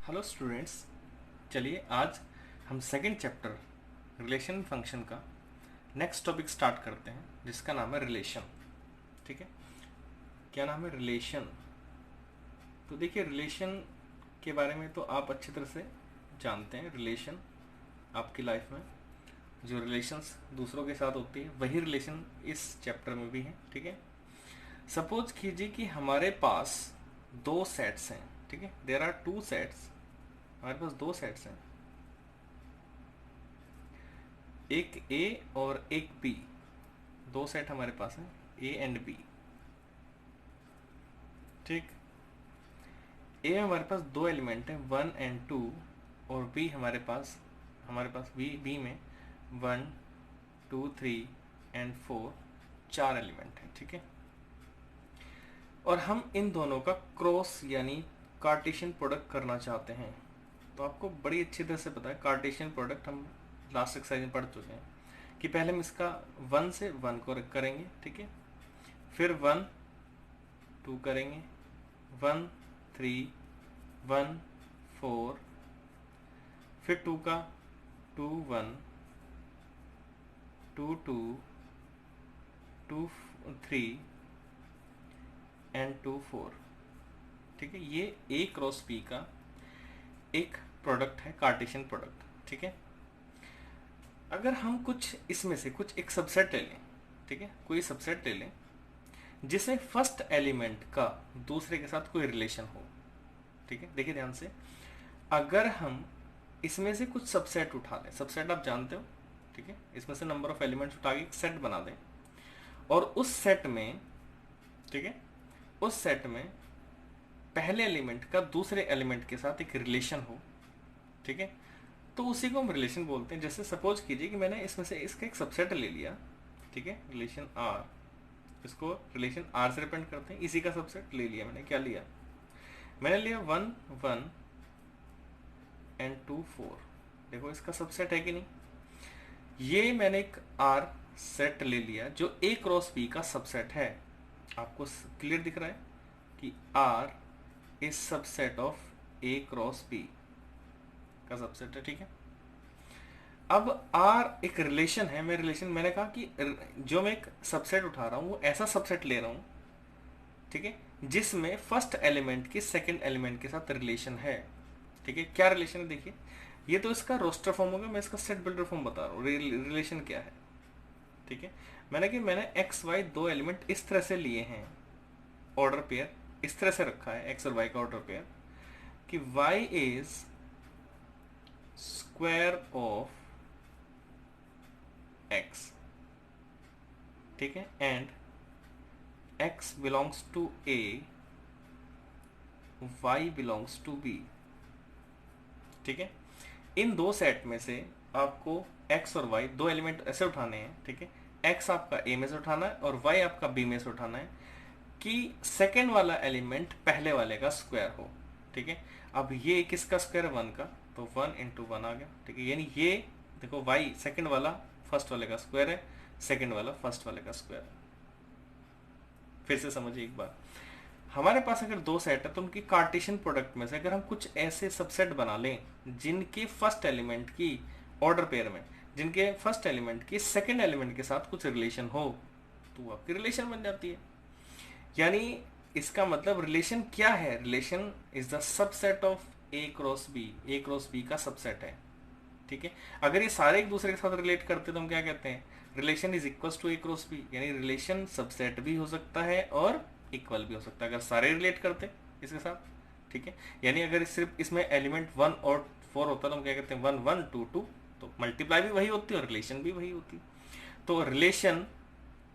Hello students. चलिए आज हम सेकंड चैप्टर रिलेशन फंक्शन का नेक्स्ट टॉपिक स्टार्ट करते हैं, जिसका नाम है रिलेशन। ठीक है, क्या नाम है? रिलेशन। तो देखिए, रिलेशन के बारे में तो आप अच्छी तरह से जानते हैं। रिलेशन आपकी लाइफ में जो रिलेशंस दूसरों के साथ होती है, वही रिलेशन इस चैप्टर में भी है। ठीक है, सपोज कीजिए कि हमारे पास दो सेट्स हैं। ठीक है, देयर आर टू सेट्स। हमारे पास दो सेट्स हैं, एक ए और एक बी। दो सेट हमारे पास हैं, ए एंड बी। ठीक, ए में हमारे पास दो एलिमेंट हैं, 1 और 2। और बी हमारे पास बी में 1 2 3 और 4 चार एलिमेंट हैं। ठीक है, और हम इन दोनों का क्रॉस यानी कार्टेशियन प्रोडक्ट करना चाहते हैं। तो आपको बड़ी अच्छी तरह से पता है, कार्टेशियन प्रोडक्ट हम लास्ट एक्सरसाइज में पढ़ चुके हैं कि पहले हम इसका 1 से 1 को करेंगे। ठीक है, फिर 1 2 करेंगे, 1 3 1 4, फिर 2 का 2 1 2 2 2 3 एंड 2 4। ठीक है, ये ए क्रॉस बी का एक प्रोडक्ट है, कार्टेशियन प्रोडक्ट। ठीक है, अगर हम कुछ इसमें से कुछ एक सबसेट ले लें, ठीक है, कोई सबसेट ले लें जिसे फर्स्ट एलिमेंट का दूसरे के साथ कोई रिलेशन हो। ठीक है, देखिए ध्यान से, अगर हम इसमें से कुछ सबसेट उठा लें, सबसेट आप जानते हो। ठीक है, इसमें से नंबर ऑफ एलिमेंट्स उठा के एक सेट बना दें, और उस सेट में, ठीक है, उस सेट में पहले एलिमेंट का दूसरे एलिमेंट के साथ एक रिलेशन हो। ठीक है, तो उसी को हम रिलेशन बोलते हैं। जैसे सपोज कीजिए कि मैंने इसमें से इसका एक सबसेट ले लिया। ठीक है, रिलेशन आर, इसको रिलेशन आर से रिप्रेजेंट करते हैं। इसी का सबसेट ले लिया मैंने। क्या लिया? मैंने लिया 1 1 एंड 2 4। देखो इसका सबसेट है कि नहीं? ये मैंने एक आर सेट ले लिया जो ए क्रॉस बी का सबसेट है। आपको क्लियर दिख रहा है कि R is subset of A cross B का सबसेट है। ठीक है, अब आर एक रिलेशन है। मैंने कहा कि जो मैं एक सबसेट उठा रहा हूं वो ऐसा सबसेट ले रहा हूं, ठीक है, जिसमें फर्स्ट एलिमेंट की सेकंड एलिमेंट के साथ रिलेशन है। ठीक है, क्या रिलेशन है? देखिए, ये तो इसका रोस्टर फॉर्म होगा, मैं इसका सेट बिल्डर फॉर्म बता रहा हूँ। रिलेशन क्या है? ठीक है, मैंने एक्स वाई दो एलिमेंट इस तरह से लिए हैं, ऑर्डर पेयर इस तरह से रखा है, एक्स और वाई का ऑर्डर पेयर, कि y is square of x. ठीक है, and x belongs to A, y belongs to B। ठीक है, इन दो सेट में से आपको x और y दो एलिमेंट ऐसे उठाने हैं। ठीक है, x आपका A में से उठाना है और y आपका B में से उठाना है कि सेकेंड वाला एलिमेंट पहले वाले का स्क्वायर हो। ठीक है, अब ये किसका स्क्वायर है? 1 का, तो 1 इंटू 1 आ गया। ठीक है, यानी ये देखो y सेकेंड वाला फर्स्ट वाले का स्क्वायर है, सेकेंड वाला फर्स्ट वाले का स्क्वायर है। फिर से समझिए एक बार, हमारे पास अगर दो सेट है तो उनकी कार्टेशियन प्रोडक्ट में से अगर हम कुछ ऐसे सबसेट बना लें जिनके फर्स्ट एलिमेंट की ऑर्डर पेयर में, जिनके फर्स्ट एलिमेंट की सेकंड एलिमेंट के साथ कुछ रिलेशन हो, तो वो आपकी रिलेशन बन जाती है। यानी इसका मतलब रिलेशन क्या है? Relation is the subset of A cross B. A cross B का सबसेट है। ठीक है, अगर ये सारे एक दूसरे के साथ रिलेट करते तो हम क्या कहते हैं? Relation is equal to A cross B. यानी रिलेशन सबसेट भी हो सकता है और इक्वल भी हो सकता है अगर सारे रिलेट करते इसके साथ। ठीक है, यानी अगर सिर्फ इसमें एलिमेंट 1 और 4 होता तो हम क्या कहते हैं? 1 1 2 2, तो मल्टीप्लाई भी वही होती है और रिलेशन भी वही होती। तो रिलेशन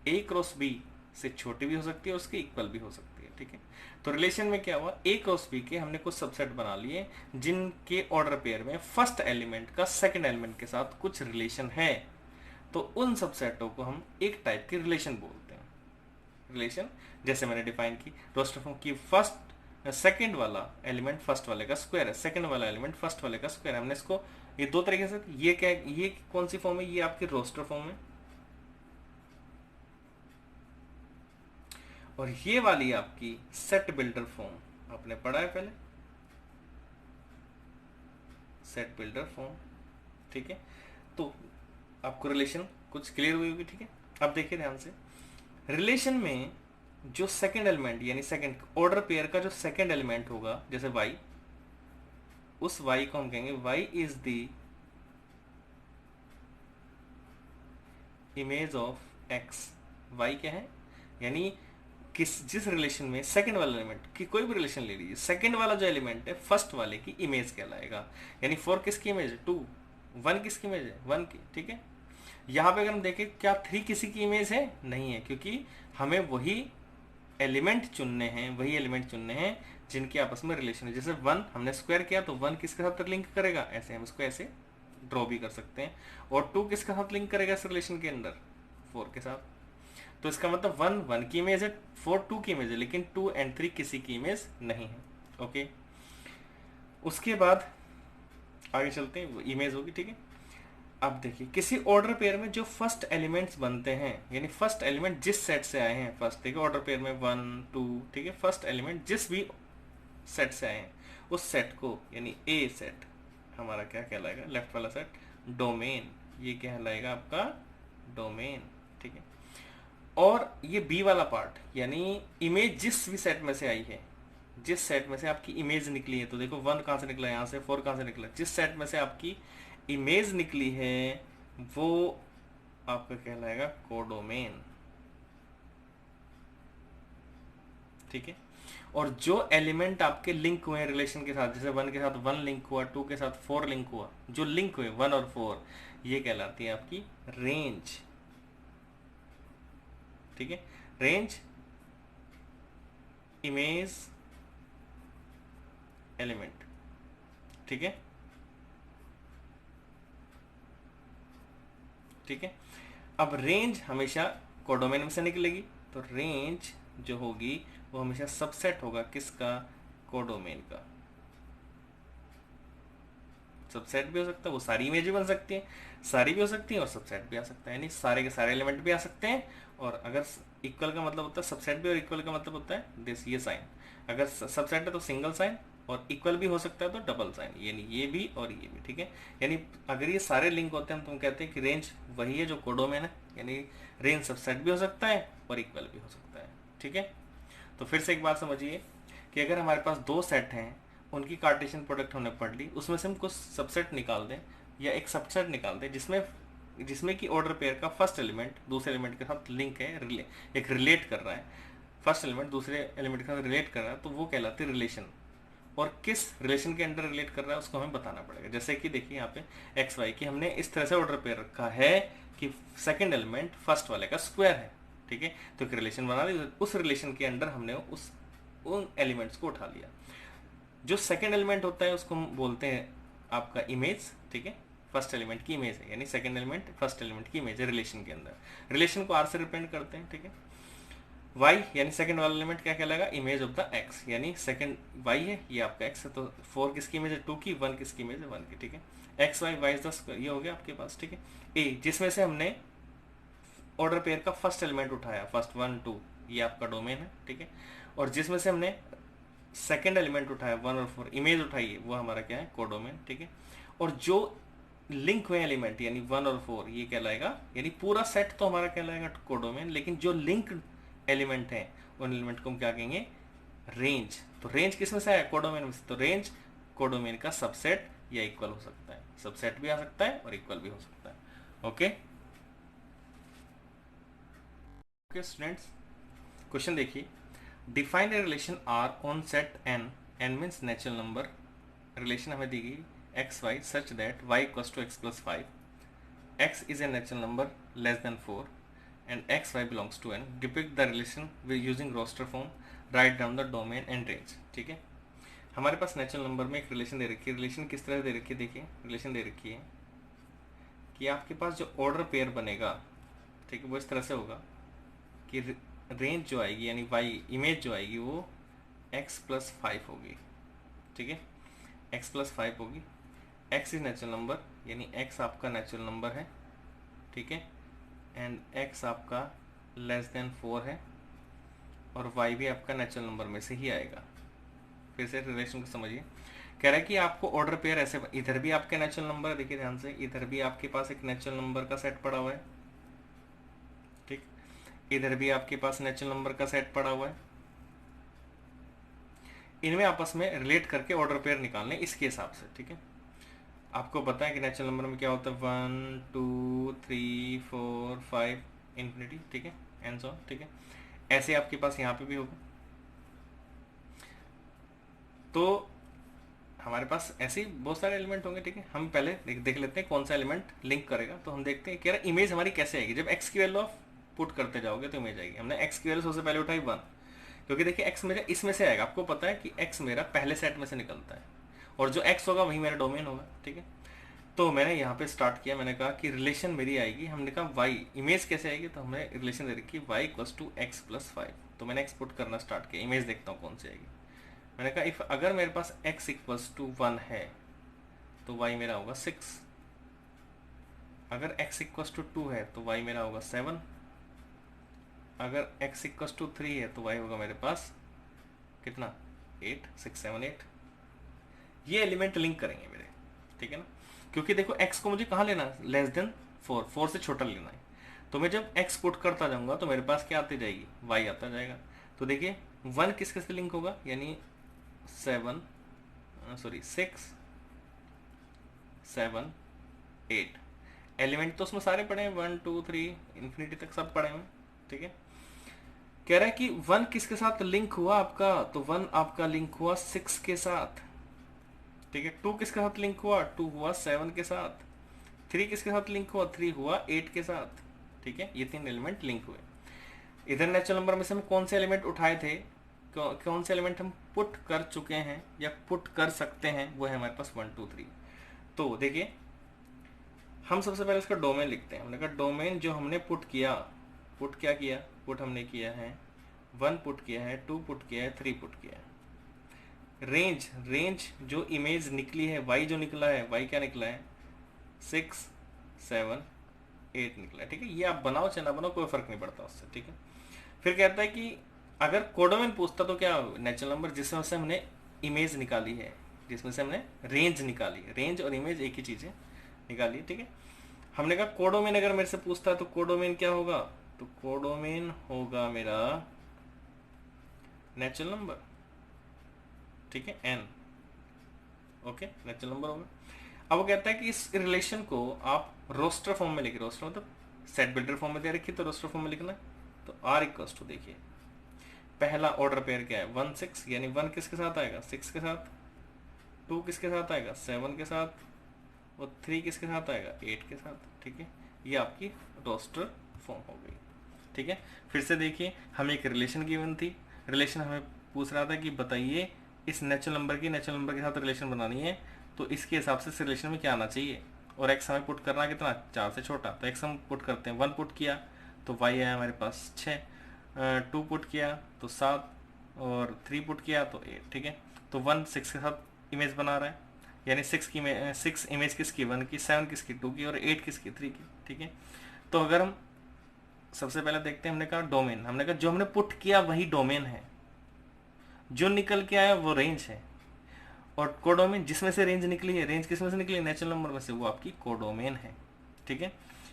ए क्रॉस बी से छोटी भी हो सकती है, उसकी इक्वल भी हो सकती है। ठीक है, तो रिलेशन में क्या हुआ? ए क्रॉस बी के हमने कुछ सबसेट बना लिए जिनके ऑर्डर पेयर में फर्स्ट एलिमेंट का सेकंड एलिमेंट के साथ कुछ रिलेशन है, तो उन सबसेटों को हम एक टाइप की रिलेशन बोलते हैं। रिलेशन जैसे मैंने डिफाइन की रोस्टर फॉर्म की, फर्स्ट सेकंड वाला एलिमेंट फर्स्ट वाले का स्क्वायर है, सेकंड वाला एलिमेंट फर्स्ट वाले का स्क्वायर है। हमने इसको ये दो तरीके से, ये क्या, ये कौन सी फॉर्म है? ये आपकी रोस्टर फॉर्म है, और ये वाली आपकी सेट बिल्डर फॉर्म आपने पढ़ा है पहले। Set builder form. ठीक है, तो आपको रिलेशन कुछ क्लियर हुई होगी। ठीक है, अब देखिए ध्यान से, रिलेशन में जो सेकंड एलिमेंट यानी सेकंड ऑर्डर पेयर का जो सेकंड एलिमेंट होगा, जैसे y, उस y को हम कहेंगे y is the image of x। y क्या है, यानी जिस रिलेशन में सेकंड वाला एलिमेंट की, कोई भी रिलेशन ले लीजिए, सेकंड वाला जो एलिमेंट है फर्स्ट वाले की इमेज कहलाएगा। यानी 4 किसकी इमेज है, 2। 1 किसकी इमेज है, 1 की। ठीक है, यहाँ पे अगर हम देखें क्या 3 किसी की इमेज है, नहीं है, क्योंकि हमें वही एलिमेंट चुनने हैं जिनके आपस में रिलेशन है। जैसे 1 हमने स्क्वायर किया तो 1 किसके साथ लिंक करेगा, ऐसे हम इसको ऐसे ड्रॉ भी कर सकते हैं। और 2 किसके साथ लिंक करेगा इस रिलेशन के अंदर, 4 के साथ। तो इसका मतलब 1 की इमेज है, 4 2 की इमेज है, लेकिन 2 और 3 किसी की इमेज नहीं है। ओके, उसके बाद आगे चलते हैं, वो इमेज होगी। ठीक है, अब देखिए किसी ऑर्डर पेयर में जो फर्स्ट एलिमेंट्स बनते हैं, यानी फर्स्ट एलिमेंट जिस सेट से आए हैं, फर्स्ट देखिए ऑर्डर पेयर में 1 2, ठीक है, फर्स्ट एलिमेंट जिस भी सेट से आए हैं उस सेट को, यानी ए सेट हमारा क्या कहलाएगा, लेफ्ट वाला सेट डोमेन, ये कहलाएगा आपका डोमेन। ठीक है, और ये बी वाला पार्ट, यानी इमेज जिस भी सेट में से आई है, जिस सेट में से आपकी इमेज निकली है, तो देखो 1 कहाँ से निकला, यहाँ से 4 कहाँ से निकला, जिस सेट में से आपकी इमेज निकली है वो आपका कहलाएगा कोडोमेन। ठीक है, और जो एलिमेंट आपके लिंक हुए हैं रिलेशन के साथ, जैसे 1 के साथ 1 लिंक हुआ, 2 के साथ 4 लिंक हुआ, जो लिंक हुए 1 और 4, ये कहलाती है आपकी रेंज। ठीक है, रेंज इमेज एलिमेंट। ठीक है, ठीक है, अब रेंज हमेशा कोडोमेन में से निकलेगी, तो रेंज जो होगी वो हमेशा सबसेट होगा किसका, कोडोमेन का। सबसेट भी हो सकता है, वो सारी इमेज भी बन सकती है, सारी भी हो सकती है, और सबसेट भी आ सकता है, यानी सारे के सारे एलिमेंट भी आ सकते हैं। और अगर इक्वल का मतलब होता है सबसेट भी, और इक्वल का मतलब होता है दिस, ये साइन। अगर सबसेट है तो सिंगल साइन, और इक्वल भी हो सकता है तो डबल साइन, यानी ये भी और ये भी। ठीक है, यानी अगर ये सारे लिंक होते हैं तो हम कहते हैं कि रेंज वही है जो कोडोमेन है, यानी रेंज सबसेट भी हो सकता है और इक्वल भी हो सकता है। ठीक है, तो फिर से एक बात समझिए कि अगर हमारे पास 2 सेट हैं, उनकी कार्टेशियन प्रोडक्ट हमने पढ़ ली, उसमें से हम कुछ सबसेट निकाल दें या एक सबसेट निकाल दें जिसमें कि ऑर्डर पेयर का फर्स्ट एलिमेंट दूसरे एलिमेंट के साथ लिंक है, एक रिलेट कर रहा है, फर्स्ट एलिमेंट दूसरे एलिमेंट के साथ रिलेट कर रहा है, तो वो कहलाती है रिलेशन। और किस रिलेशन के अंडर रिलेट कर रहा है उसको हमें बताना पड़ेगा। जैसे कि देखिए यहाँ पे एक्स वाई की हमने इस तरह से ऑर्डर पेयर रखा है कि सेकंड एलिमेंट फर्स्ट वाले का स्क्वायर है। ठीक है, तो एक रिलेशन बना ली, उस रिलेशन के अंडर हमने उन एलिमेंट्स को उठा लिया। जो सेकंड एलिमेंट होता है उसको हम बोलते हैं आपका इमेज। ठीक है, फर्स्ट एलिमेंट की इमेज है, यानी सेकंड एलिमेंट फर्स्ट एलिमेंट की इमेज है रिलेशन के अंदर। रिलेशन को आर से रिप्रेजेंट करते हैं। ठीक है, y यानी सेकंड वाला एलिमेंट क्या कहलाएगा, इमेज ऑफ द x, यानी सेकंड y है, ये आपका x है, तो 4 किसकी इमेज है, 2 की, 1 किसकी इमेज है, 1 की। ठीक है, x y y is the square, ये हो गया आपके पास। ठीक है, a जिसमें से हमने ऑर्डर पेयर का फर्स्ट एलिमेंट उठाया, फर्स्ट 1 2, ये आपका डोमेन है। ठीक है, और जिसमें से हमने सेकंड एलिमेंट उठाया 1 और 4, इमेज उठाई है, वो हमारा क्या है, कोडोमेन। ठीक है, और जो लिंक हुए एलिमेंट यानी 1 और 4, ये कहलाएगा, यानी पूरा सेट तो हमारा कहलाएगा कोडोमेन, लेकिन जो लिंक एलिमेंट है उन एलिमेंट को हम क्या कहेंगे, रेंज। तो रेंज किस में से है, कोडोमेन में से, तो रेंज कोडोमेन का सबसेट या इक्वल हो सकता है, सबसेट भी आ सकता है और इक्वल भी हो सकता है। ओके ओके स्टूडेंट्स, क्वेश्चन देखिए, define a relation R on set N, N means natural number, relation हमें दी गई x y such that y equals to x plus 5, x is a natural number less than 4 and xy belongs to n. Depict the relation with using roster form. Write down the domain and range. ठीक है, हमारे पास natural number में एक relation दे रखी है। Relation किस तरह दे रखी है, देखिए रिलेशन दे रखी है कि आपके पास जो ऑर्डर पेयर बनेगा, ठीक है, वो इस तरह से होगा कि रेंज जो आएगी यानी y इमेज जो आएगी वो x प्लस 5 होगी। ठीक है, x प्लस 5 होगी, x इज नेचुरल नंबर, यानी x आपका नेचुरल नंबर है। ठीक है, एंड x आपका लेस देन 4 है, और y भी आपका नेचुरल नंबर में से ही आएगा। फिर से रिलेशन को समझिए कह रहा है कि आपको ऑर्डर पेयर ऐसे, इधर भी आपके नेचुरल नंबर, देखिए ध्यान से, इधर भी आपके पास एक नेचुरल नंबर का सेट पड़ा हुआ है, ठीक, इधर भी आपके पास नेचुरल नंबर का सेट पड़ा हुआ है, इनमें आपस में रिलेट करके ऑर्डर पेयर निकालने इसके हिसाब से, ठीक है। आपको पता है कि नेचुरल नंबर में क्या होता है, 1 2 3 4 5 इन्फिनिटी, ठीक है, एंड सो ऑन, ठीक है। ऐसे आपके पास यहाँ पे भी होगा। तो हमारे पास ऐसे ही बहुत सारे एलिमेंट होंगे, ठीक है। हम पहले देख लेते हैं कौन सा एलिमेंट लिंक करेगा। तो हम देखते हैं कि यार इमेज हमारी कैसे आएगी। जब एक्स की वैल्यू ऑफ पुट करते जाओगे तो इमेज आएगी। हमने एक्स की वैल्यू सबसे पहले उठाई 1, क्योंकि देखिए एक्स मेरा इसमें से आएगा। आपको पता है कि एक्स मेरा पहले सेट में से निकलता है, और जो एक्स होगा वही मेरा डोमेन होगा, ठीक है। तो मैंने यहाँ पे स्टार्ट किया, मैंने कहा कि रिलेशन मेरी आएगी, हमने कहा वाई, इमेज कैसे आएगी, तो हमने रिलेशन दे रखी y equals to x plus 5। तो मैंने एक्स पुट करना स्टार्ट किया, इमेज देखता हूँ कौन सी आएगी। मैंने कहा इफ अगर मेरे पास x इक्वल्स टू 1 है तो y मेरा होगा 6, अगर x इक्वल्स टू 2 है तो y मेरा होगा 7, अगर x इक्वल्स टू 3 है तो y होगा मेरे पास कितना, 8, 6 7 8। ये एलिमेंट लिंक करेंगे मेरे, ठीक है ना, क्योंकि देखो x को मुझे कहाँ लेना है, लेस देन 4, 4 से छोटा लेना है। तो मैं जब x पुट करता जाऊंगा तो मेरे पास क्या आती जाएगी, y आता जाएगा। तो देखिए 1 किसके से लिंक होगा, यानी 6 7 8 एलिमेंट तो उसमें सारे पड़े हैं, 1 2 3 इन्फिनिटी तक सब पड़े हैं, ठीक है। कह रहा है कि 1 किसके साथ लिंक हुआ आपका, तो 1 आपका लिंक हुआ 6 के साथ, ठीक है। 2 किसके साथ लिंक हुआ, 2 हुआ 7 के साथ। 3 किसके साथ लिंक हुआ, 3 हुआ 8 के साथ, ठीक है। ये 3 एलिमेंट लिंक हुए। इधर नेचुरल नंबर में से हम कौन से एलिमेंट उठाए थे, कौन से एलिमेंट हम पुट कर चुके हैं या पुट कर सकते हैं, वो है हमारे पास 1 2 3। तो देखिए हम सबसे पहले इसका डोमेन लिखते हैं। हमने कहा डोमेन जो हमने पुट किया, पुट क्या किया, पुट हमने किया है 1 पुट किया है, 2 पुट किया है, 3 पुट किया है। रेंज, रेंज जो इमेज निकली है, y जो निकला है, y क्या निकला है, 6 7 8 निकला है, ठीक है। ये आप बनाओ चाहे ना बनाओ कोई फर्क नहीं पड़ता उससे, ठीक है। फिर कहता है कि अगर कोडोमेन पूछता तो क्या, नेचुरल नंबर जिसमें से हमने इमेज निकाली है, जिसमें से हमने रेंज निकाली है, रेंज और इमेज एक ही चीज है, निकाली है, ठीक है। हमने कहा कोडोमेन अगर मेरे से पूछता है तो कोडोमेन क्या होगा, तो कोडोमेन होगा मेरा नेचुरल नंबर, ठीक है, n, ओके, नेचुरल नंबर होगा। अब वो कहता है कि इस रिलेशन को आप रोस्टर फॉर्म में लिखिए। रोस्टर मतलब सेट बिल्डर फॉर्म में दे रखी, तो रोस्टर फॉर्म में लिखना है। तो r इक्वल्स टू, देखिए पहला ऑर्डर पेयर क्या है, 1 6, यानी 1 किसके साथ आएगा, 6 के साथ, 2 किसके साथ आएगा, 7 के साथ, और 3 किसके साथ आएगा, 8 के साथ, ठीक है। ये आपकी रोस्टर फॉर्म हो गई, ठीक है। फिर से देखिए हमें एक रिलेशन गिवन थी, रिलेशन हमें पूछ रहा था कि बताइए इस नेचुरल नंबर की नेचुरल नंबर के साथ रिलेशन बनानी है, तो इसके हिसाब से इस रिलेशन में क्या आना चाहिए, और एक्स हमें पुट करना कितना, 4 से छोटा। तो एक्स हम पुट करते हैं, 1 पुट किया तो वाई आया हमारे पास 6, 2 पुट किया तो 7, और 3 पुट किया तो 8, ठीक है। तो 1 6 के साथ इमेज बना रहा है, यानी 6 इमेज किसकी, 1 की, 7 किसकी, 2 की, और 8 किसकी, 3 की, ठीक है। तो अगर हम सबसे पहले देखते हैं, हमने कहा डोमेन, हमने कहा जो हमने पुट किया वही डोमेन है, जो निकल के आया वो रेंज है, और कोडोमेन जिसमें से रेंज निकली है, रेंज किसमें से निकली है, नेचुरल नंबर में से, वो आपकी कोडोमेन है, ठीक है।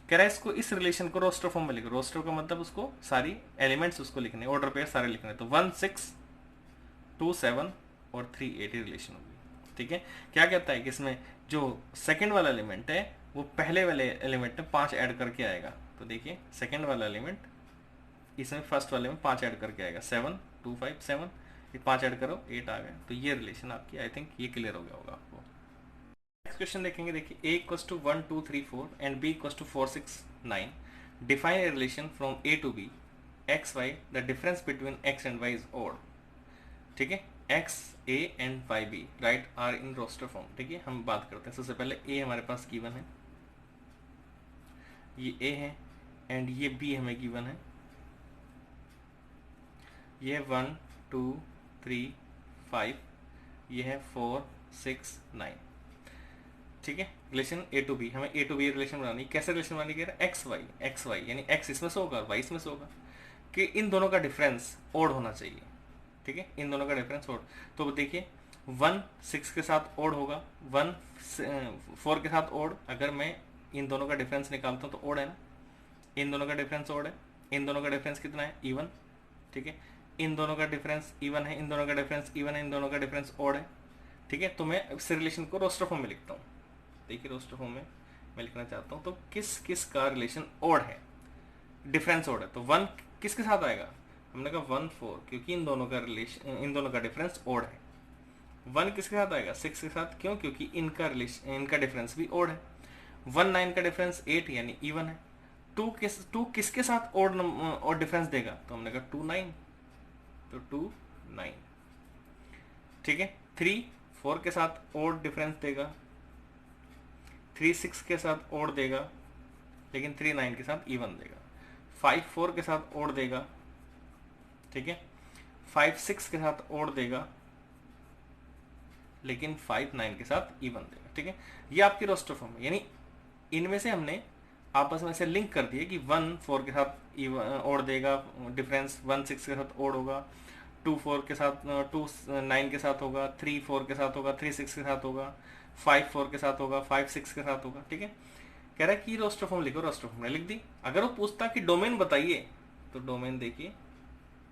कह रहा है इसको, इस रिलेशन को रोस्टर फॉर्म में लिखो। रोस्टर का मतलब उसको सारी एलिमेंट्स उसको लिखने, ऑर्डर पेयर सारे लिखने। तो 1 6 2 7 और 3 8 रिलेशन होगी, ठीक है। क्या कहता है कि इसमें जो सेकंड वाला एलिमेंट है वो पहले वाले एलिमेंट में 5 ऐड करके आएगा। तो देखिए सेकंड वाला एलिमेंट इसमें फर्स्ट वाले में 5 ऐड करके आएगा, 7 2 5 7, ये 5 ऐड करो 8 आ गया। तो ये रिलेशन आपकी, आई थिंक ये क्लियर हो गया होगा आपको। नेक्स्ट क्वेश्चन देखेंगे, देखिए a equals to 1 2 3 4 and b equals to 4 6 9, define a relation from a to b, x y, the difference between x and y is odd, ठीक है। x a and y b right are in roster form, ठीक है। हम बात करते हैं, सबसे पहले a हमारे पास गिवन है, ये a है, एंड ये b हमें गिवन है, ये 1 2 3 5, ये है 4 6 9, ठीक है। रिलेशन a टू b, हमें a टू b रिलेशन बनानी, कैसे रिलेशन बनानी, कह रहा है एक्स वाई, यानी x इसमें से होगा y इसमें से होगा, कि इन दोनों का डिफरेंस ओड होना चाहिए, ठीक है, इन दोनों का डिफरेंस ओड। तो देखिए 1 6 के साथ ओड होगा, 1 4 के साथ ओड। अगर मैं इन दोनों का डिफरेंस निकालता हूँ तो ओड है ना, इन दोनों का डिफरेंस ओड है, इन दोनों का डिफरेंस कितना है, इवन। ठीक है, इन दोनों का डिफरेंस इवन है, इन दोनों का डिफरेंस इवन है, इन दोनों का डिफरेंस ओड है। ठीक है, तो मैं इस रिलेशन को रोस्टर फॉर्म में लिखता हूँ। देखिए रोस्टर फॉर्म में मैं लिखना चाहता हूँ, तो किस किस का रिलेशन ओड है, डिफरेंस ओड है, तो 1 किसके साथ आएगा, हमने कहा 1 4, क्योंकि इन दोनों का रिलेशन, इन दोनों का डिफरेंस ओड है। 1 किसके साथ आएगा, 6 के साथ, क्यों, क्योंकि इनका रिलेशन, इनका डिफरेंस भी ओड है। 1 9 का डिफरेंस 8 यानी इवन है। 2 किसके साथ ओड डिफरेंस देगा, तो हमने कहा 2 9, तो 2 9। ठीक है, 3 4 के साथ ओड डिफरेंस देगा, 3 6 के साथ ओड देगा, लेकिन 3 9 के साथ इवन देगा। 5 4 के साथ ओड देगा, ठीक है, 5 6 के साथ ओड देगा, लेकिन 5 9 के साथ इवन देगा। ठीक है, ये आपकी रोस्टर फॉर्म है, यानी इनमें से हमने आपस में से लिंक कर दिए कि 1 4 के साथ ओड देगा डिफरेंस, 1 6 के साथ ओड होगा, 2 4 के साथ 2 9 के साथ होगा, 3 4 के साथ होगा, 3 6 के साथ होगा, 5 4 के साथ होगा, 5 6 के साथ होगा। ठीक है, कह रहा है कि रोस्टर फॉर्म लिखो, रोस्टर फॉर्म ने लिख दी। अगर वो पूछता कि डोमेन बताइए, तो डोमेन देखिए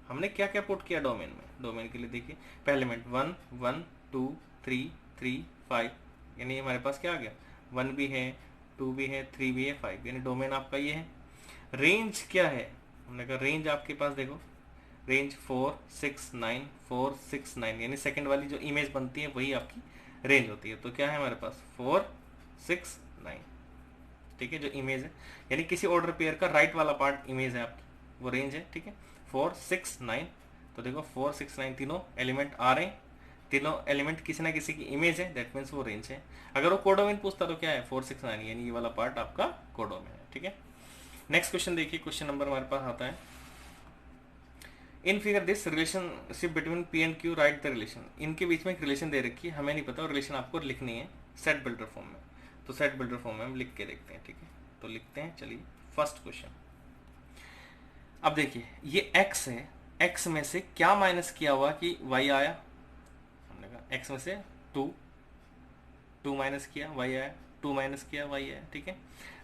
हमने क्या क्या पुट किया डोमेन में। डोमेन के लिए देखिए पहले एलिमेंट 1 1 2 3 3 5, यानी हमारे पास क्या आ गया, 1 भी है, 2 भी है, 3 भी है, 5, यानी डोमेन आपका ये है। रेंज क्या है, हमने कहा रेंज आपके पास देखो, रेंज 4 6 9 4 6 9, यानी सेकंड वाली जो इमेज बनती है वही आपकी रेंज होती है। तो क्या है हमारे पास 4 6 9, ठीक है, जो इमेज है, यानी किसी ऑर्डर पेयर का राइट वाला पार्ट इमेज है आपकी, वो रेंज है। ठीक है, 4 6 9, तो देखो 4 6 9 तीनों एलिमेंट आ रहे हैं, तीनों एलिमेंट किसी ना किसी की इमेज है, दैट मीन्स वो रेंज है। अगर वो कोडोमेन पूछता तो क्या है 4 6 9, यानी ये वाला पार्ट आपका कोडोमेन है। ठीक है, नेक्स्ट क्वेश्चन देखिए, क्वेश्चन नंबर हमारे पास आता है, in figure this relationship between P and Q, right the relation. इनके बीच में एक रिलेशन दे रखी है, हमें नहीं पता, और रिलेशन आपको लिखनी है सेट बिल्डर फॉर्म में। तो सेट बिल्डर फॉर्म में हम लिख के देखते हैं। ठीक है, तो लिखते हैं, चलिए फर्स्ट क्वेश्चन। अब देखिए ये x है, x में से क्या माइनस किया हुआ कि y आया, हमने कहा x में से 2 माइनस किया y आया, 2 माइनस किया y आया। ठीक है,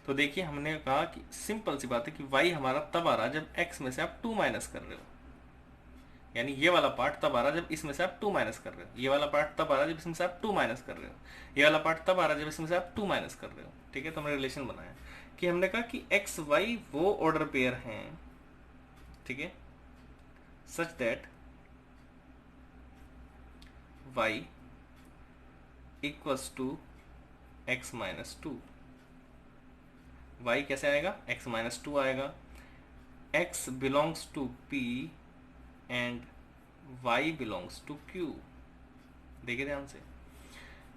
तो देखिए हमने कहा कि सिंपल सी बात है कि y हमारा तब आ रहा जब x में से आप 2 माइनस कर रहे हो, यानी ये वाला पार्ट तब आ रहा जब इसमें से आप 2 माइनस कर रहे हो, ये वाला पार्ट तब आ रहा जब इसमें से आप 2 माइनस कर रहे हो, ये वाला पार्ट तब आ रहा जब इसमें से आप 2 माइनस कर रहे हो। ठीक है, तो हमने रिलेशन बनाया कि हमने कहा कि एक्स वाई वो ऑर्डर पेयर हैं, ठीक है, such that y equals to x minus 2। y कैसे आएगा, x माइनस 2 आएगा, x belongs to p and y belongs to q। देखिए ध्यान से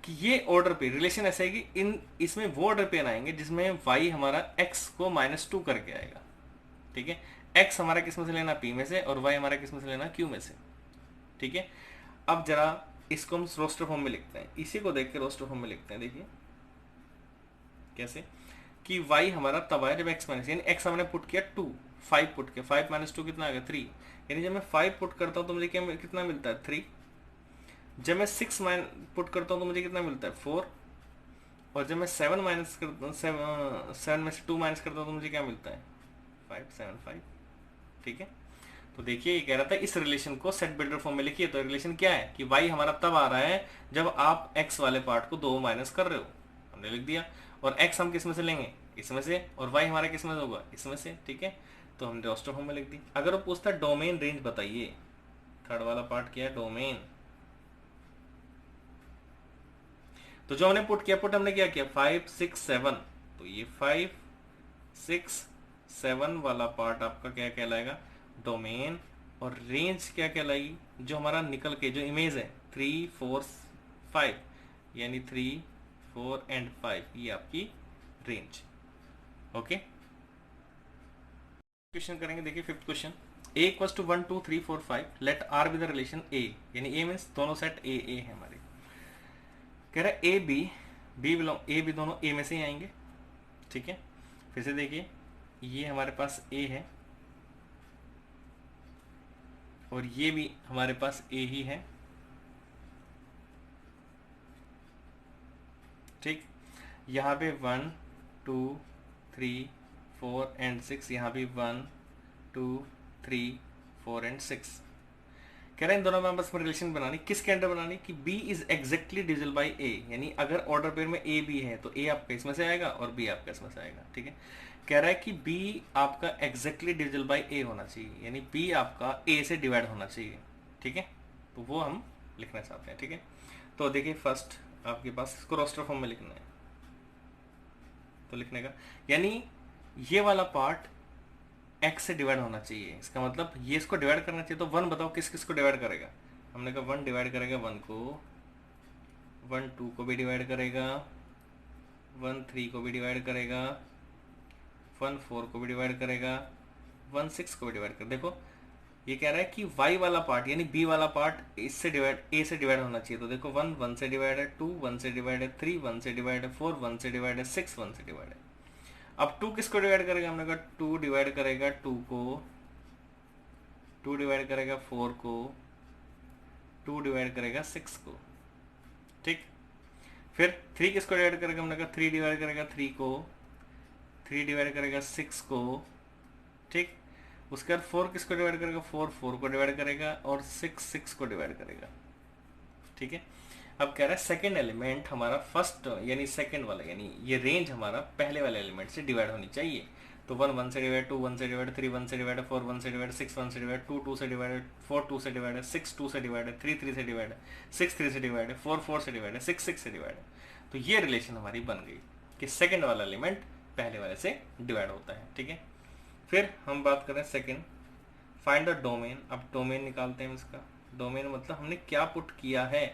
कि ये ऑर्डर पे रिलेशन ऐसा है कि इन इसमें वो ऑर्डर पे आएंगे जिसमें y हमारा x को -2 करके आएगा। ठीक है, x हमारा किस में से लेना, p में से, और y हमारा किस में से लेना, q में से। ठीक है, अब जरा इसको हम रोस्टर फॉर्म में लिखते हैं, इसी को देख के रोस्टर फॉर्म में लिखते हैं। देखिए कैसे कि y हमारा तब आया जब x माइनस, यानी x हमने पुट किया 2, 5 पुट किया, 5 माइनस 2 कितना आ गया 3, यानी जब मैं 5 पुट करता हूँ तो मुझे क्या कितना मिलता है 3, जब मैं 6 पुट करता हूँ तो मुझे कितना मिलता है 4, और जब मैं 7 माइनस करता हूँ 7 में से 2 माइनस करता हूँ तो मुझे क्या मिलता है 5 7 5। ठीक है, तो देखिए ये कह रहा था इस रिलेशन को सेट बिल्डर फॉर्म में लिखिए। तो रिलेशन क्या है कि y हमारा तब आ रहा है जब आप x वाले पार्ट को 2 माइनस कर रहे हो, हमने लिख दिया, और x हम किस में से लेंगे, इसमें से, और y हमारा किस में से होगा, इसमें से। ठीक है, तो हमने रोस्टर फॉर्म में लिख दी। अगर वो पूछता डोमेन रेंज बताइए, थर्ड वाला पार्ट क्या है, डोमेन, तो जो हमने पुट किया, पुट हमने क्या किया 5 6 7, तो ये 5 6 7 वाला पार्ट आपका क्या कहलाएगा, डोमेन, और रेंज क्या कहलाएगी, जो हमारा निकल के जो इमेज है 3 4 5, यानी 3 4 एंड 5, ये आपकी रेंज। ओके, क्वेश्चन करेंगे, देखिए fifth question, a equals to 1 2 3 4 5, let r be the relation a, यानी a मीन्स दोनों सेट a a है हमारे। कह रहा है a b belong, a b दोनों a में से ही आएंगे। ठीक है, फिर से देखिए ये हमारे पास a है और ये भी हमारे पास a ही है, ठीक। यहाँ पे 1 2 3 4 एंड 6, यहाँ भी 1 2 3 4 एंड 6। कह रहे हैं इन दोनों में बस रिलेशन बनानी, किसके अंडर बनानी कि B is exactly divisible by A, यानी अगर ऑर्डर पेयर में A B है तो A आपका इसमें से आएगा और B आपका इसमें से आएगा। ठीक है, कह रहा है कि B आपका एग्जैक्टली डिविजिबल बाई A होना चाहिए, यानी B आपका A से डिवाइड होना चाहिए। ठीक है, तो वो हम लिखना चाहते हैं। ठीक है, तो देखिए फर्स्ट आपके पास इसको रोस्टर फॉर्म में लिखना है, तो लिखने का यानी ये वाला पार्ट x से डिवाइड होना चाहिए, इसका मतलब ये इसको डिवाइड करना चाहिए। तो 1 बताओ किस किस को डिवाइड करेगा। हमने कहा 1 डिवाइड करेगा 1 को, 1 2 को भी डिवाइड करेगा, 1 3 को भी डिवाइड करेगा, 1 4 को भी डिवाइड करेगा, 1 6 को भी डिवाइड कर। देखो ये कह रहा है कि y वाला पार्ट यानी b वाला पार्ट इससे डिवाइड a से डिवाइड होना चाहिए। तो देखो 1 1 से डिवाइड है, 2 1 से डिवाइड है, 3 1 से डिवाइड है, 4 1 से डिवाइड है, 6 1 से डिवाइड है। अब 2 किसको डिवाइड करेगा, हमने कहा 2 डिवाइड करेगा 2 को, 2 डिवाइड करेगा 4 को, 2 डिवाइड करेगा 6 को। ठीक, फिर 3 किसको डिवाइड करेगा, हमने कहा 3 डिवाइड करेगा 3 को, 3 डिवाइड करेगा 6 को। ठीक, उसके बाद 4 किसको डिवाइड करेगा, 4 4 को डिवाइड करेगा और 6 6 को डिवाइड करेगा। ठीक है, अब कह रहा है सेकंड एलिमेंट हमारा फर्स्ट यानी सेकंड वाला, यानी ये रेंज हमारा पहले वाले एलिमेंट से डिवाइड होनी चाहिए। तो 1 1 से डिवाइड, 2 1 से डिवाइड, 3 1 से डिवाइड, 4 1 से डिवाइड, 6 1 से डिवाइड, 2 2 से डिवाइड, 4 2 से डिवाइड, 6 2 से डिवाइड, 3 3 से डिवाइड, 6 3 से डिवाइड, 4 4 से डिवाइड, 6 6 से डिवाइड। तो ये रिलेशन हमारी बन गई कि सेकंड वाला एलिमेंट पहले वाले से डिवाइड होता है। ठीक है, फिर हम बात करें सेकंड, फाइंड द डोमेन। अब डोमेन निकालते हैं इसका। डोमेन मतलब हमने क्या पुट किया है।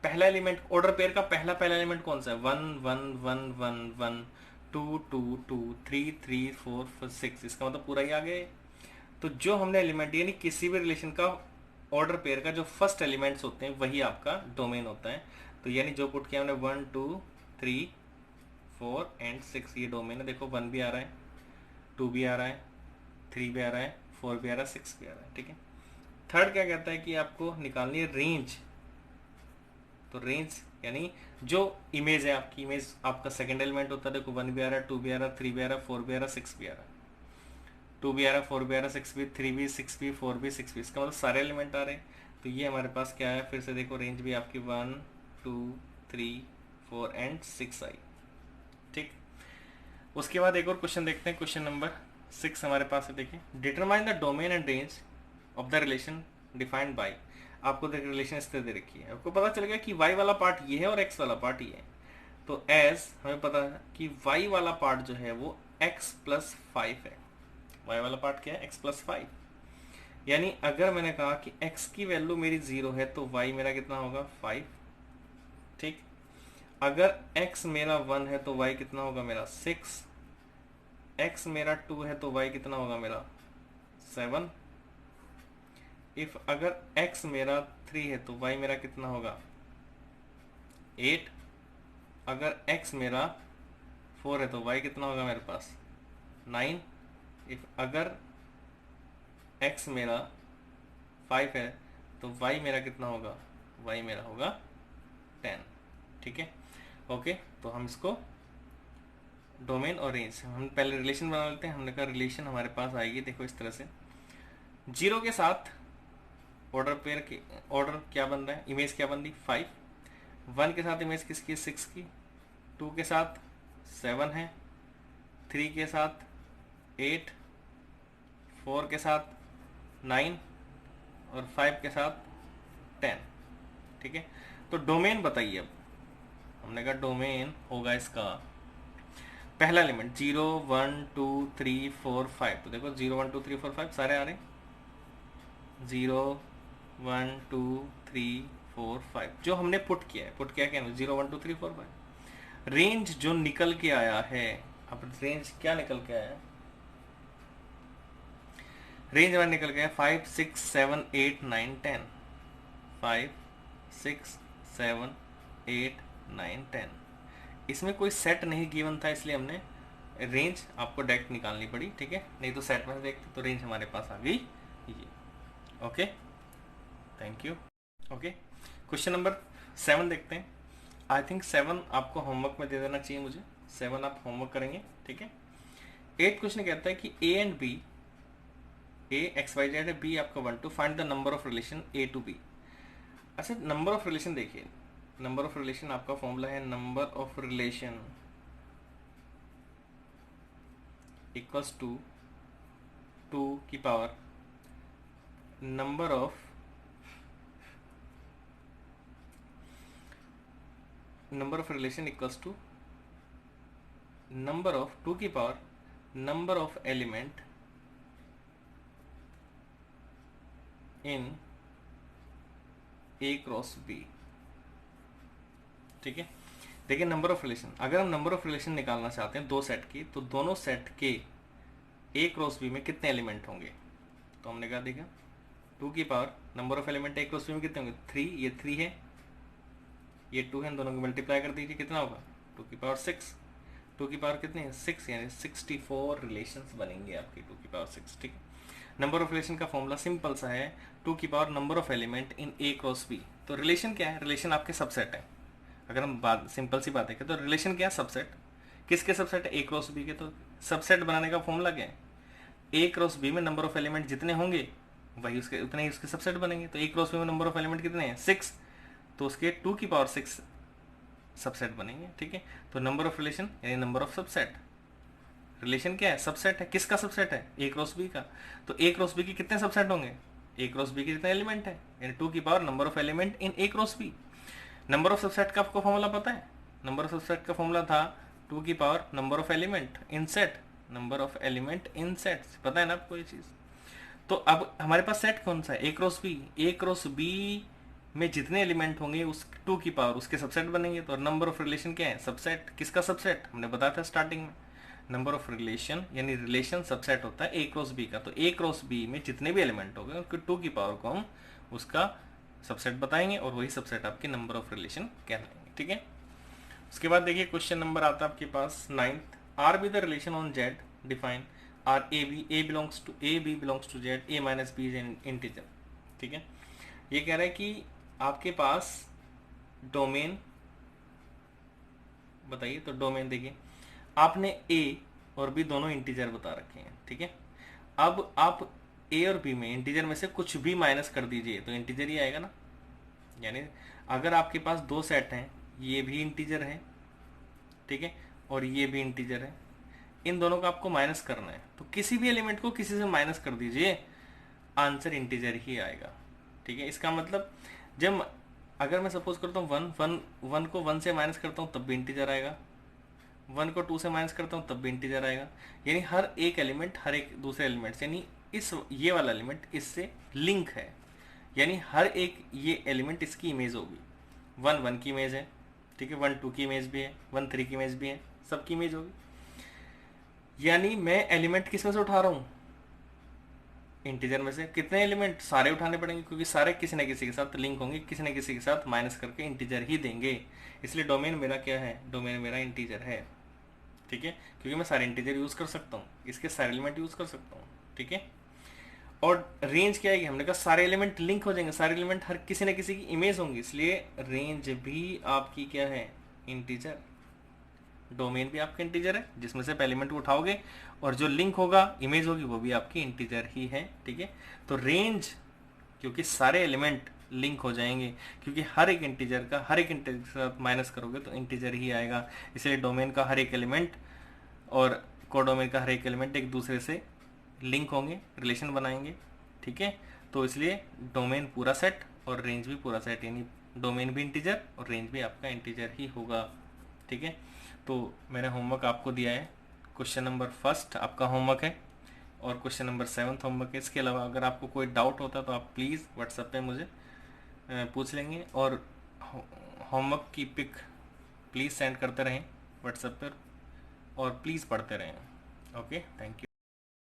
पहला एलिमेंट ऑर्डर पेयर का पहला एलिमेंट कौन सा है, 1 1 1 1 1 2 2 2 3 3 4 6, इसका मतलब पूरा ही आ गया। तो जो हमने एलिमेंट यानी किसी भी रिलेशन का ऑर्डर पेयर का जो फर्स्ट एलिमेंट्स होते हैं वही आपका डोमेन होता है। तो यानी जो पुट किया हमने 1 2 3 4 एंड 6, ये डोमेन है। देखो 1 भी आ रहा है, 2 भी आ रहा है, 3 भी आ रहा है, 4 भी आ रहा है, 6 भी आ रहा है। ठीक है, थर्ड क्या कहता है कि आपको निकालनी है रेंज। तो रेंज यानी जो इमेज है आपकी, इमेज आपका सेकंड एलिमेंट होता है। देखो 1 भी आ रहा है, 2 भी आ रहा है, 3 भी आ रहा है, 4 भी आ रहा है, 6 भी आ रहा है, 2 भी आ रहा है, 4 भी आ रहा है, 6 भी, 3 भी, 6 भी, 4 भी, 6 भी, इसका मतलब सारे एलिमेंट आ रहे हैं। तो ये हमारे पास क्या है, फिर से देखो रेंज भी आपकी 1 2 3 4 एंड 6 आई। ठीक, उसके बाद एक और क्वेश्चन देखते हैं, क्वेश्चन नंबर 6 हमारे पास है। देखिए, determine the domain and range of the relation defined by. आपको देख रिलेशन इस तरह दे रखी है, आपको पता चल गया कि y वाला पार्ट ये है और x वाला पार्ट ये है। तो एज हमें पता है कि y वाला पार्ट जो है वो x प्लस 5 है। y वाला पार्ट क्या है, x प्लस 5। यानी अगर मैंने कहा कि x की वैल्यू मेरी 0 है तो y मेरा कितना होगा, 5। ठीक, अगर x मेरा 1 है तो y कितना होगा मेरा, 6। x मेरा 2 है तो y कितना होगा मेरा, 7। इफ अगर x मेरा 3 है तो y मेरा कितना होगा, 8। अगर x मेरा 4 है तो y कितना होगा मेरे पास, 9। इफ अगर x मेरा 5 है तो y मेरा कितना होगा, y मेरा होगा 10। ठीक है, ओके। तो हम इसको डोमेन और रेंज हम पहले रिलेशन बना लेते हैं। हमने कहा रिलेशन हमारे पास आएगी, देखो इस तरह से, 0 के साथ ऑर्डर पेयर की ऑर्डर क्या बन रहा है, इमेज क्या बन रही, 5। 1 के साथ इमेज किसकी, 6 की। 2 के साथ 7 है, 3 के साथ 8, 4 के साथ 9 और 5 के साथ 10। ठीक है, तो डोमेन बताइए। अब हमने कहा डोमेन होगा इसका पहला एलिमेंट 0 1 2 3 4 5। तो देखो 0 1 2 3 4 5 सारे आ रहे हैं, 0 1 2 3 4 5 जो हमने पुट किया है। पुट किया क्या, 0 1 2 3 4 5। रेंज जो निकल के आया है, अब रेंज क्या निकल के आया है, रेंज हमारा निकल गया 5 6 7 8 9 10। 5 6 7 8 9 10। इसमें कोई सेट नहीं गिवन था, इसलिए हमने रेंज आपको डायरेक्ट निकालनी पड़ी। ठीक है, नहीं तो सेट में से देखते तो रेंज हमारे पास आ गई ये। Okay, thank you. Okay, question number 7 देखते हैं। आई थिंक 7 आपको होमवर्क में दे देना चाहिए मुझे, 7 आप होमवर्क करेंगे, ठीक है। 8 क्वेश्चन कहता है कि A and B, A x y z है, बी आपका 1 two find the number of relation A to B. अच्छा, नंबर ऑफ रिलेशन देखिए, नंबर ऑफ रिलेशन आपका फॉर्मूला है number of relation equals to 2 की power number of relation equals to number of 2 की power number of element in A cross B, ठीक है। देखिए number of relation, अगर हम नंबर ऑफ रिलेशन निकालना चाहते हैं दो सेट की, तो दोनों सेट के ए क्रॉस बी में कितने एलिमेंट होंगे, तो हमने कहा देखा 2 की power number of element A cross B में कितने होंगे, 3, ये 3 है, ये 2 है, दोनों को मल्टीप्लाई कर दीजिए, कितना होगा 2 की पावर 6, 2 की पावर कितनी है 6, यानी 64 रिलेशंस बनेंगे आपकी 2 की पावर 6, ठीक है। नंबर ऑफ रिलेशन का फॉर्मूला सिंपल सा है, 2 की power number of element in A cross B. तो रिलेशन क्या है, रिलेशन आपके सबसेट है। अगर हम बात सिंपल सी बात है तो रिलेशन क्या है, सबसेट। किसके सबसेट है, ए क्रॉस बी के। तो सबसेट बनाने का फॉर्मूला क्या है, ए क्रॉस बी में नंबर ऑफ एलिमेंट जितने होंगे वही उसके उतने ही उसके सबसेट बनेंगे। तो ए क्रॉस बी में नंबर ऑफ एलिमेंट कितने हैं 6, तो उसके 2 की पावर 6 सबसेट बनेंगे, ठीक है। तो नंबर ऑफ रिलेशन यानी नंबर ऑफ सबसेट। रिलेशन क्या है, सबसेट है। किसका सबसेट है, ए क्रॉस बी का। तो ए क्रॉस बी के कितने सबसेट होंगे, ए क्रॉस बी के जितने एलिमेंट है, यानी 2 की power number of element in A cross B. Number of subset का आपको फॉर्मूला पता है, नंबर ऑफ सबसेट का फॉर्मूला था 2 की power number of element in set, number of element in set, पता है ना आपको ये चीज। तो अब हमारे पास सेट कौन सा है, ए cross B. A cross B में जितने एलिमेंट होंगे उस 2 की पावर उसके सबसेट बनेंगे। तो नंबर ऑफ रिलेशन क्या है, सबसेट। किसका सबसेट, हमने बताया था स्टार्टिंग में, नंबर ऑफ रिलेशन यानी रिलेशन सबसेट होता है ए क्रॉस बी का। तो ए क्रॉस बी में जितने भी एलिमेंट होंगे उनके 2 की पावर को हम उसका सबसेट बताएंगे और वही सबसेट आपके नंबर ऑफ रिलेशन कहलाएंगे, ठीक है। उसके बाद देखिए क्वेश्चन नंबर आता है आपके पास 9th, R be the relation on Z define R A B, A belongs to A, B belongs to Z, A minus B is an integer, ठीक है। ये कह रहा है कि आपके पास डोमेन बताइए। तो डोमेन देखिए, आपने ए और बी दोनों इंटीजर बता रखे हैं, ठीक है। अब आप ए और बी में इंटीजर में से कुछ भी माइनस कर दीजिए तो इंटीजर ही आएगा ना। यानी अगर आपके पास दो सेट हैं, ये भी इंटीजर है, ठीक है, और ये भी इंटीजर है, इन दोनों का आपको माइनस करना है, तो किसी भी एलिमेंट को किसी से माइनस कर दीजिए, आंसर इंटीजर ही आएगा, ठीक है। इसका मतलब जब अगर मैं सपोज करता हूँ वन को 1 से माइनस करता हूँ तब भी इंटीजर आएगा, 1 को 2 से माइनस करता हूँ तब भी इंटीजर आएगा। यानी हर एक एलिमेंट हर एक दूसरे एलिमेंट से, यानी ये वाला एलिमेंट इससे लिंक है, यानी हर एक ये एलिमेंट इसकी इमेज होगी। 1 की इमेज है, ठीक है, 1 2 की इमेज भी है, 1 3 की इमेज भी है, सबकी इमेज होगी। यानी मैं एलिमेंट किस में से उठा रहा हूँ, इंटीजर में से। कितने एलिमेंट, सारे उठाने पड़ेंगे क्योंकि सारे किसी न किसी के साथ लिंक होंगे, किसी न किसी के साथ माइनस करके इंटीजर ही देंगे। इसलिए डोमेन मेरा क्या है, डोमेन मेरा इंटीजर है, ठीक है, क्योंकि मैं सारे इंटीजर यूज कर सकता हूँ, इसके सारे एलिमेंट यूज कर सकता हूँ, ठीक है। और रेंज क्या है, हमने कहा सारे एलिमेंट लिंक हो जाएंगे, सारे एलिमेंट हर किसी न किसी की इमेज होंगी, इसलिए रेंज भी आपकी क्या है, इंटीजर। डोमेन भी आपका इंटीजर है, जिसमें से एलिमेंट को उठाओगे और जो लिंक होगा, इमेज होगी, वो भी आपकी इंटीजर ही है, ठीक है। तो रेंज, क्योंकि सारे एलिमेंट लिंक हो जाएंगे, क्योंकि हर एक इंटीजर का हर एक इंटीजर के साथ माइनस करोगे तो इंटीजर ही आएगा, इसलिए डोमेन का हर एक एलिमेंट और कोडोमेन का हर एक एलिमेंट एक दूसरे से लिंक होंगे, रिलेशन बनाएंगे, ठीक है। तो इसलिए डोमेन पूरा सेट और रेंज भी पूरा सेट, यानी डोमेन भी इंटीजर और रेंज भी आपका इंटीजर ही होगा, ठीक है। तो मैंने होमवर्क आपको दिया है, क्वेश्चन नंबर 1 आपका होमवर्क है और क्वेश्चन नंबर 7 होमवर्क है। इसके अलावा अगर आपको कोई डाउट होता तो आप प्लीज़ व्हाट्सएप पे मुझे पूछ लेंगे, और होमवर्क की पिक प्लीज़ सेंड करते रहें व्हाट्सएप पर, और प्लीज़ पढ़ते रहें। Okay, thank you.